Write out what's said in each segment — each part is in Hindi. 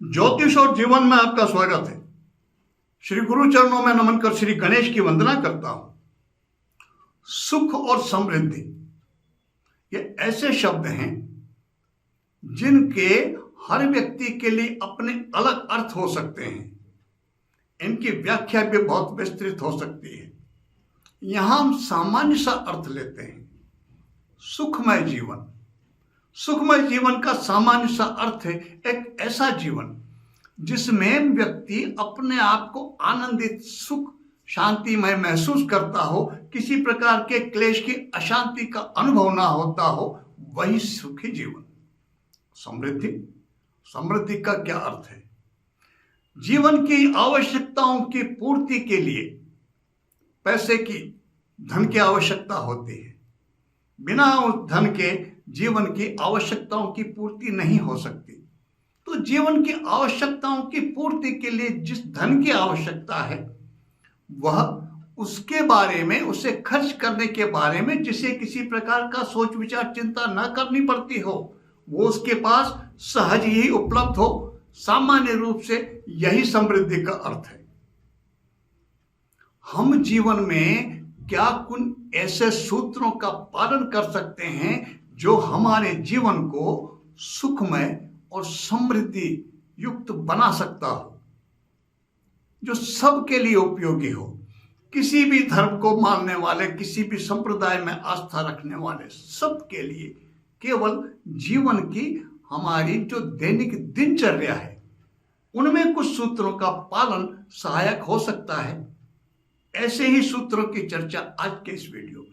ज्योतिष और जीवन में आपका स्वागत है। श्री गुरु चरणों में नमन कर श्री गणेश की वंदना करता हूं। सुख और समृद्धि ये ऐसे शब्द हैं जिनके हर व्यक्ति के लिए अपने अलग अर्थ हो सकते हैं। इनकी व्याख्या भी बहुत विस्तृत हो सकती है। यहां हम सामान्य सा अर्थ लेते हैं, सुखमय जीवन। सुखमय जीवन का सामान्य सा अर्थ है एक ऐसा जीवन जिसमें व्यक्ति अपने आप को आनंदित, सुख, शांतिमय महसूस करता हो, किसी प्रकार के क्लेश की, अशांति का अनुभव ना होता हो, वही सुखी जीवन। समृद्धि, समृद्धि का क्या अर्थ है? जीवन की आवश्यकताओं की पूर्ति के लिए पैसे की, धन की आवश्यकता होती है। बिना उस धन के जीवन की आवश्यकताओं की पूर्ति नहीं हो सकती। तो जीवन की आवश्यकताओं की पूर्ति के लिए जिस धन की आवश्यकता है, वह उसके बारे में, उसे खर्च करने के बारे में जिसे किसी प्रकार का सोच विचार चिंता न करनी पड़ती हो, वो उसके पास सहज ही उपलब्ध हो, सामान्य रूप से यही समृद्धि का अर्थ है। हम जीवन में क्या कुछ ऐसे सूत्रों का पालन कर सकते हैं जो हमारे जीवन को सुखमय और समृद्धि युक्त बना सकता हो, जो सबके लिए उपयोगी हो। किसी भी धर्म को मानने वाले, किसी भी संप्रदाय में आस्था रखने वाले सबके लिए केवल जीवन की हमारी जो दैनिक दिनचर्या है, उनमें कुछ सूत्रों का पालन सहायक हो सकता है। ऐसे ही सूत्रों की चर्चा आज के इस वीडियो में।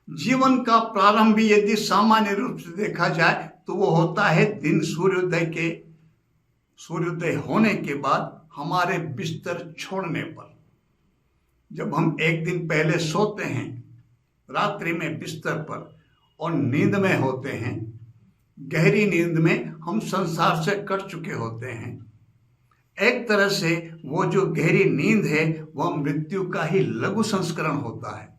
जीवन का प्रारंभ भी यदि सामान्य रूप से देखा जाए तो वो होता है दिन सूर्योदय होने के बाद हमारे बिस्तर छोड़ने पर। जब हम एक दिन पहले सोते हैं रात्रि में बिस्तर पर और नींद में होते हैं, गहरी नींद में हम संसार से कट चुके होते हैं। एक तरह से वो जो गहरी नींद है वह मृत्यु का ही लघु संस्करण होता है।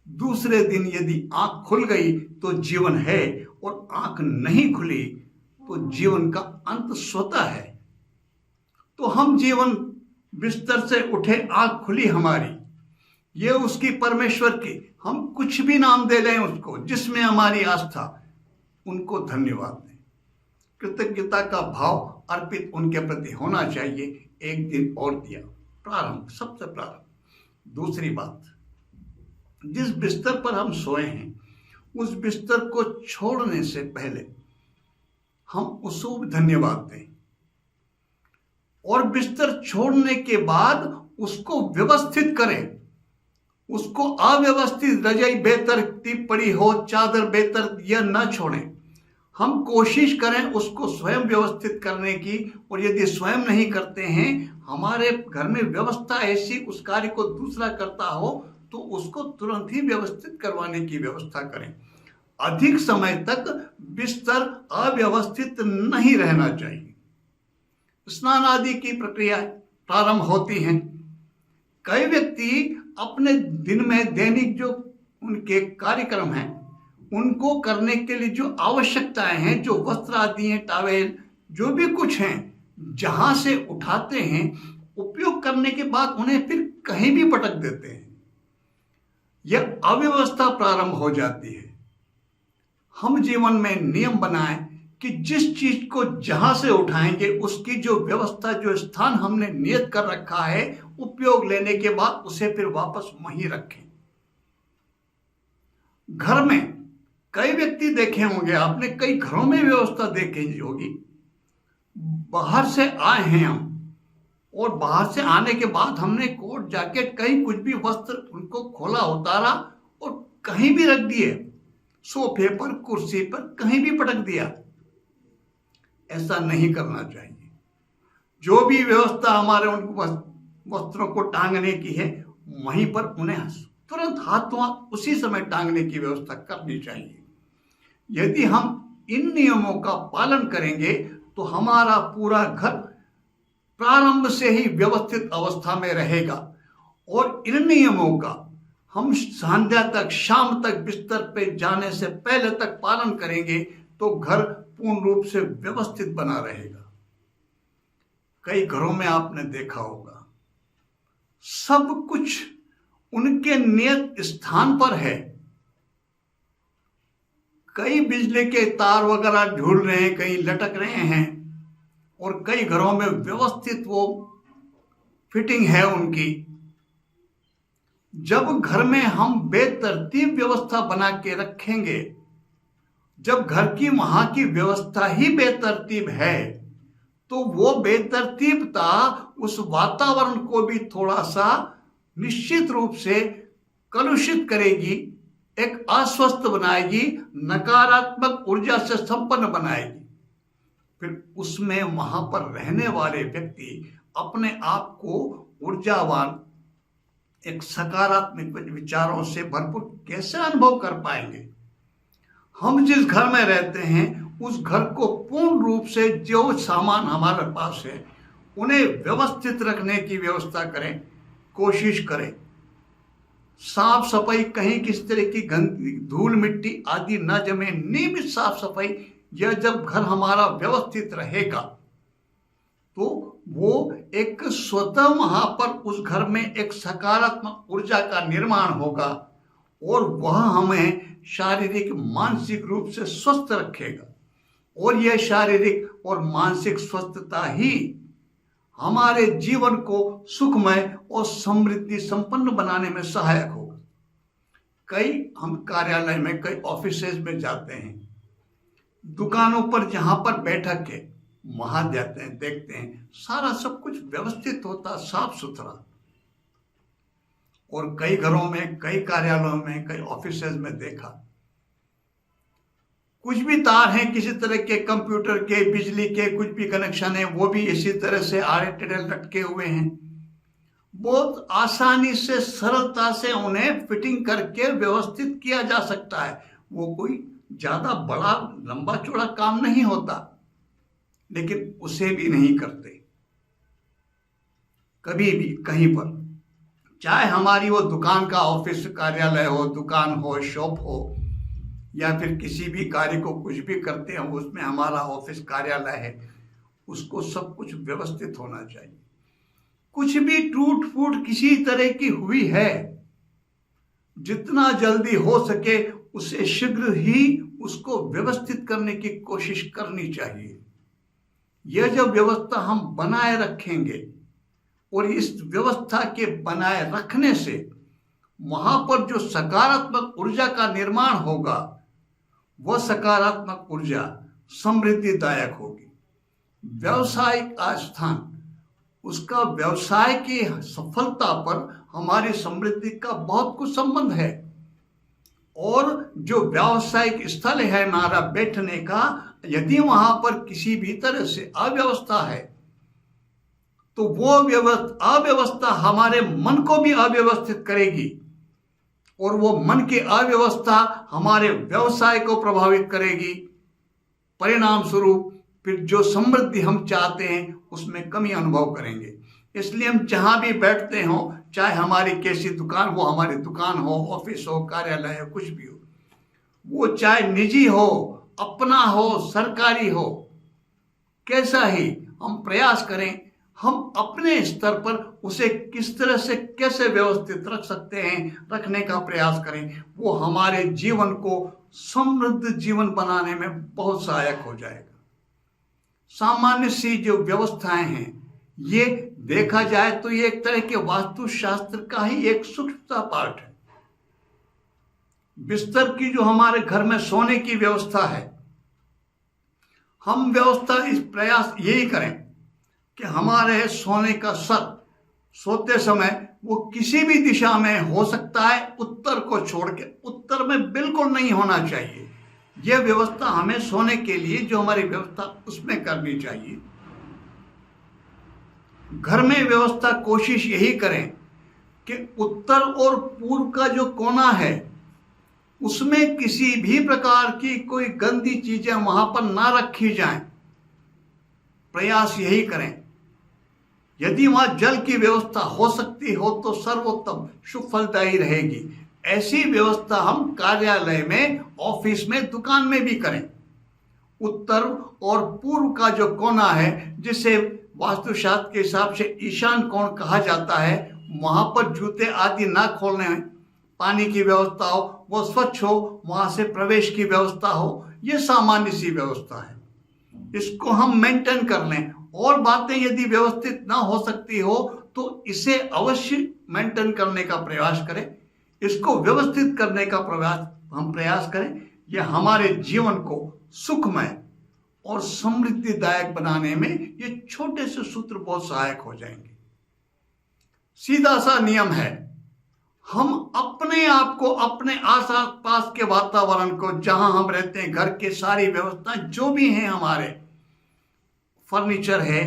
दूसरे दिन यदि आंख खुल गई तो जीवन है, और आंख नहीं खुली तो जीवन का अंत स्वतः है। तो हम जीवन बिस्तर से उठे, आंख खुली हमारी, ये उसकी परमेश्वर की, हम कुछ भी नाम दे लें उसको, जिसमें हमारी आस्था, उनको धन्यवाद दें। कृतज्ञता का भाव अर्पित उनके प्रति होना चाहिए। एक दिन और दिया, प्रारंभ, सबसे प्रारंभ। दूसरी बात, जिस बिस्तर पर हम सोए हैं उस बिस्तर को छोड़ने से पहले हम उसको धन्यवाद दें, और बिस्तर छोड़ने के बाद उसको व्यवस्थित करें। उसको अव्यवस्थित, रजाई बेतरतीब पड़ी हो, चादर बेतरतीब, यह न छोड़ें। हम कोशिश करें उसको स्वयं व्यवस्थित करने की, और यदि स्वयं नहीं करते हैं, हमारे घर में व्यवस्था ऐसी उस कार्य को दूसरा करता हो तो उसको तुरंत ही व्यवस्थित करवाने की व्यवस्था करें। अधिक समय तक बिस्तर अव्यवस्थित नहीं रहना चाहिए। स्नान आदि की प्रक्रिया प्रारंभ होती हैं। कई व्यक्ति अपने दिन में दैनिक जो उनके कार्यक्रम हैं उनको करने के लिए जो आवश्यकताएं हैं, जो वस्त्र आदि हैं, टॉवेल, जो भी कुछ हैं, जहां से उठाते हैं, उपयोग करने के बाद उन्हें फिर कहीं भी पटक देते हैं। यह अव्यवस्था प्रारंभ हो जाती है। हम जीवन में नियम बनाएं कि जिस चीज को जहां से उठाएंगे उसकी जो व्यवस्था, जो स्थान हमने नियत कर रखा है, उपयोग लेने के बाद उसे फिर वापस वहीं रखें। घर में कई व्यक्ति देखे होंगे आपने, कई घरों में व्यवस्था देखी होगी। बाहर से आए हैं हम, और बाहर से आने के बाद हमने कोट, जैकेट, कहीं कुछ भी वस्त्र उनको खोला, उतारा और कहीं भी रख दिए, सोफे पर, कुर्सी पर, कहीं भी पटक दिया। ऐसा नहीं करना चाहिए। जो भी व्यवस्था हमारे उन वस्त्रों को टांगने की है, वहीं पर उन्हें तुरंत हाथों उसी समय टांगने की व्यवस्था करनी चाहिए। यदि हम इन नियमों का पालन करेंगे तो हमारा पूरा घर प्रारंभ से ही व्यवस्थित अवस्था में रहेगा, और इन नियमों का हम संध्या तक, शाम तक, बिस्तर पे जाने से पहले तक पालन करेंगे तो घर पूर्ण रूप से व्यवस्थित बना रहेगा। कई घरों में आपने देखा होगा सब कुछ उनके नियत स्थान पर है। कई बिजली के तार वगैरह झूल रहे हैं, कहीं लटक रहे हैं, और कई घरों में व्यवस्थित वो फिटिंग है उनकी। जब घर में हम बेतरतीब व्यवस्था बना के रखेंगे, जब घर की वहां की व्यवस्था ही बेतरतीब है, तो वो बेतरतीबता उस वातावरण को भी थोड़ा सा निश्चित रूप से कलुषित करेगी, एक अस्वस्थ बनाएगी, नकारात्मक ऊर्जा से संपन्न बनाएगी। फिर उसमें वहां पर रहने वाले व्यक्ति अपने आप को ऊर्जावान, एक सकारात्मक विचारों से भरपूर कैसे अनुभव कर पाएंगे। हम जिस घर में रहते हैं उस घर को पूर्ण रूप से जो सामान हमारे पास है उन्हें व्यवस्थित रखने की व्यवस्था करें, कोशिश करें। साफ सफाई, कहीं किस तरह की गंदगी, धूल मिट्टी आदि न जमे, नियमित साफ सफाई। यह जब घर हमारा व्यवस्थित रहेगा तो वो एक स्वतः वहां पर उस घर में एक सकारात्मक ऊर्जा का निर्माण होगा और वह हमें शारीरिक मानसिक रूप से स्वस्थ रखेगा। और यह शारीरिक और मानसिक स्वस्थता ही हमारे जीवन को सुखमय और समृद्धि संपन्न बनाने में सहायक होगा। कई हम कार्यालय में, कई ऑफिसेज में जाते हैं, दुकानों पर जहां पर बैठक है वहां जाते हैं, देखते हैं सारा सब कुछ व्यवस्थित होता, साफ सुथरा। और कई घरों में, कई कार्यालयों में, कई ऑफिसेज में देखा कुछ भी तार हैं किसी तरह के, कंप्यूटर के, बिजली के कुछ भी कनेक्शन है, वो भी इसी तरह से आड़े टेढ़े लटके हुए हैं। बहुत आसानी से, सरलता से उन्हें फिटिंग करके व्यवस्थित किया जा सकता है। वो कोई ज्यादा बड़ा लंबा चौड़ा काम नहीं होता, लेकिन उसे भी नहीं करते। कभी भी कहीं पर, चाहे हमारी वो दुकान का ऑफिस, कार्यालय हो, दुकान हो, शॉप हो, या फिर किसी भी कार्य को कुछ भी करते हैं उसमें हमारा ऑफिस, कार्यालय है, उसको सब कुछ व्यवस्थित होना चाहिए। कुछ भी टूट फूट किसी तरह की हुई है, जितना जल्दी हो सके उसे शीघ्र ही उसको व्यवस्थित करने की कोशिश करनी चाहिए। यह जब व्यवस्था हम बनाए रखेंगे और इस व्यवस्था के बनाए रखने से वहां पर जो सकारात्मक ऊर्जा का निर्माण होगा वह सकारात्मक ऊर्जा समृद्धिदायक होगी। व्यवसायिक आस्थान, उसका व्यवसाय की सफलता पर हमारी समृद्धि का बहुत कुछ संबंध है। और जो व्यावसायिक स्थल है हमारा बैठने का, यदि वहां पर किसी भी तरह से अव्यवस्था है तो वो अव्यवस्था हमारे मन को भी अव्यवस्थित करेगी और वो मन की अव्यवस्था हमारे व्यवसाय को प्रभावित करेगी। परिणाम स्वरूप फिर जो समृद्धि हम चाहते हैं उसमें कमी अनुभव करेंगे। इसलिए हम जहां भी बैठते हो, चाहे हमारी कैसी दुकान हो, हमारी दुकान हो, ऑफिस हो, कार्यालय हो, कुछ भी हो, वो चाहे निजी हो, अपना हो, सरकारी हो, कैसा ही हम प्रयास करें, हम अपने स्तर पर उसे किस तरह से कैसे व्यवस्थित रख सकते हैं, रखने का प्रयास करें। वो हमारे जीवन को समृद्ध जीवन बनाने में बहुत सहायक हो जाएगा। सामान्य सी जो व्यवस्थाएं हैं, ये देखा जाए तो ये एक तरह के वास्तुशास्त्र का ही एक सूक्ष्मता पार्ट है। बिस्तर की जो हमारे घर में सोने की व्यवस्था है, हम व्यवस्था इस प्रयास यही करें कि हमारे सोने का सर सोते समय वो किसी भी दिशा में हो सकता है, उत्तर को छोड़ के, उत्तर में बिल्कुल नहीं होना चाहिए। यह व्यवस्था हमें सोने के लिए जो हमारी व्यवस्था उसमें करनी चाहिए। घर में व्यवस्था कोशिश यही करें कि उत्तर और पूर्व का जो कोना है उसमें किसी भी प्रकार की कोई गंदी चीजें वहां पर ना रखी जाएं। प्रयास यही करें। यदि वहां जल की व्यवस्था हो सकती हो तो सर्वोत्तम, सुफलदायी रहेगी। ऐसी व्यवस्था हम कार्यालय में, ऑफिस में, दुकान में भी करें। उत्तर और पूर्व का जो कोना है, जिसे वास्तुशास्त्र के हिसाब से ईशान कोण कहा जाता है, वहां पर जूते आदि ना खोलने, पानी की व्यवस्था हो, वो स्वच्छ हो, वहां से प्रवेश की व्यवस्था हो, ये सामान्य सी व्यवस्था है। इसको हम मेंटेन कर लें, और बातें यदि व्यवस्थित ना हो सकती हो तो इसे अवश्य मेंटेन करने का प्रयास करें, इसको व्यवस्थित करने का प्रयास करें। यह हमारे जीवन को सुखमय और समृद्धिदायक बनाने में ये छोटे से सूत्र बहुत सहायक हो जाएंगे। सीधा सा नियम है, हम अपने आप को, अपने आस पास के वातावरण को, जहां हम रहते हैं, घर के सारी व्यवस्थाएं जो भी हैं, हमारे फर्नीचर है,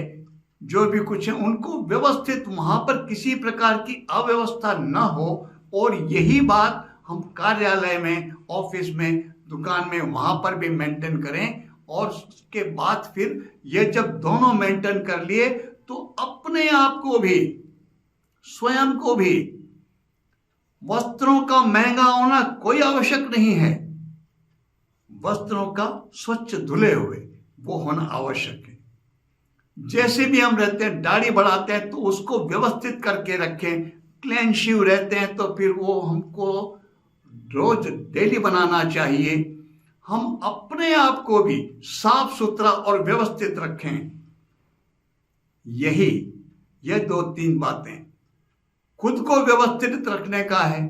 जो भी कुछ है, उनको व्यवस्थित, वहां पर किसी प्रकार की अव्यवस्था न हो। और यही बात हम कार्यालय में, ऑफिस में, दुकान में, वहां पर भी मेंटेन करें। और उसके बाद फिर ये जब दोनों मेंटेन कर लिए तो अपने आप को भी, स्वयं को भी, वस्त्रों का महंगा होना कोई आवश्यक नहीं है, वस्त्रों का स्वच्छ धुले हुए वो होना आवश्यक है। जैसे भी हम रहते हैं, दाढ़ी बढ़ाते हैं तो उसको व्यवस्थित करके रखें, क्लीन शेव रहते हैं तो फिर वो हमको रोज डेली बनाना चाहिए। हम अपने आप को भी साफ सुथरा और व्यवस्थित रखें। ये 2-3 बातें, खुद को व्यवस्थित रखने का है,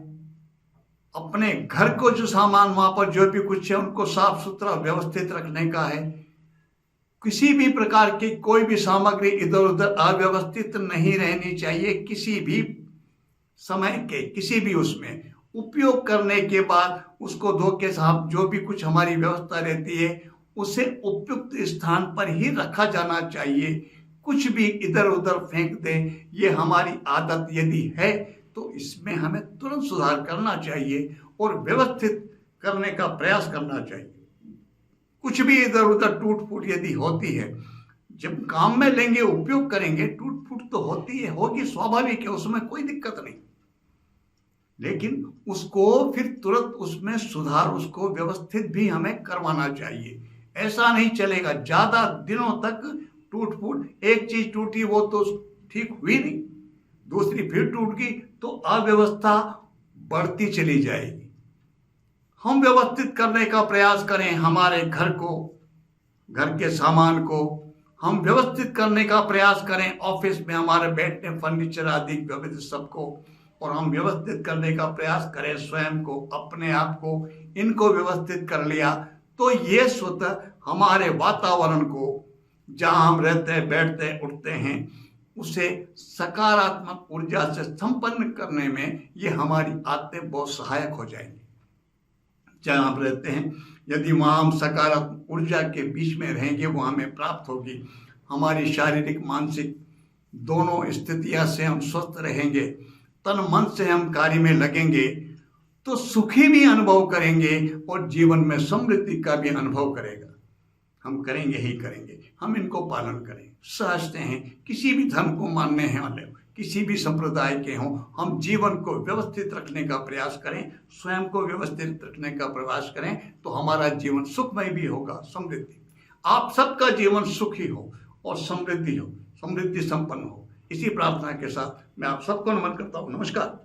अपने घर को जो सामान वहां पर जो भी कुछ है उनको साफ सुथरा व्यवस्थित रखने का है। किसी भी प्रकार की कोई भी सामग्री इधर उधर अव्यवस्थित नहीं रहनी चाहिए। किसी भी समय के, किसी भी उसमें उपयोग करने के बाद उसको धो के साफ, जो भी कुछ हमारी व्यवस्था रहती है उसे उपयुक्त स्थान पर ही रखा जाना चाहिए। कुछ भी इधर उधर फेंक दें, ये हमारी आदत यदि है तो इसमें हमें तुरंत सुधार करना चाहिए और व्यवस्थित करने का प्रयास करना चाहिए। कुछ भी इधर उधर टूट फूट यदि होती है, जब काम में लेंगे, उपयोग करेंगे, टूट फूट तो होती है, होगी, स्वाभाविक है, उसमें कोई दिक्कत नहीं। लेकिन उसको फिर तुरंत उसमें सुधार, उसको व्यवस्थित भी हमें करवाना चाहिए। ऐसा नहीं चलेगा ज्यादा दिनों तक टूट फूट, एक चीज टूटी वो तो ठीक हुई नहीं, दूसरी फिर टूट गई तो अव्यवस्था बढ़ती चली जाएगी। हम व्यवस्थित करने का प्रयास करें, हमारे घर को, घर के सामान को हम व्यवस्थित करने का प्रयास करें। ऑफिस में हमारे बैठने फर्नीचर आदि व्यवस्थित सबको, और हम व्यवस्थित करने का प्रयास करें स्वयं को, अपने आप को, इनको व्यवस्थित कर लिया तो ये स्वतः हमारे वातावरण को, जहां हम रहते हैं, बैठते हैं, उठते हैं, उसे सकारात्मक ऊर्जा से संपन्न करने में ये हमारी आदतें बहुत सहायक हो जाएंगी। जहां हम रहते हैं, यदि वहां हम सकारात्मक ऊर्जा के बीच में रहेंगे, वो हमें प्राप्त होगी। हमारी शारीरिक मानसिक दोनों स्थितियां से हम स्वस्थ रहेंगे, तन मन से हम कार्य में लगेंगे तो सुखी भी अनुभव करेंगे और जीवन में समृद्धि का भी अनुभव करेगा। हम करेंगे ही करेंगे, हम इनको पालन करें। सहजते हैं, किसी भी धर्म को मानने हैं वाले, किसी भी संप्रदाय के हों, हम जीवन को व्यवस्थित रखने का प्रयास करें, स्वयं को व्यवस्थित रखने का प्रयास करें तो हमारा जीवन सुखमय भी होगा, समृद्धि। आप सबका जीवन सुखी हो और समृद्धि हो, समृद्धि संपन्न हो। इसी प्रार्थना के साथ मैं आप सबको नमन करता हूँ। नमस्कार।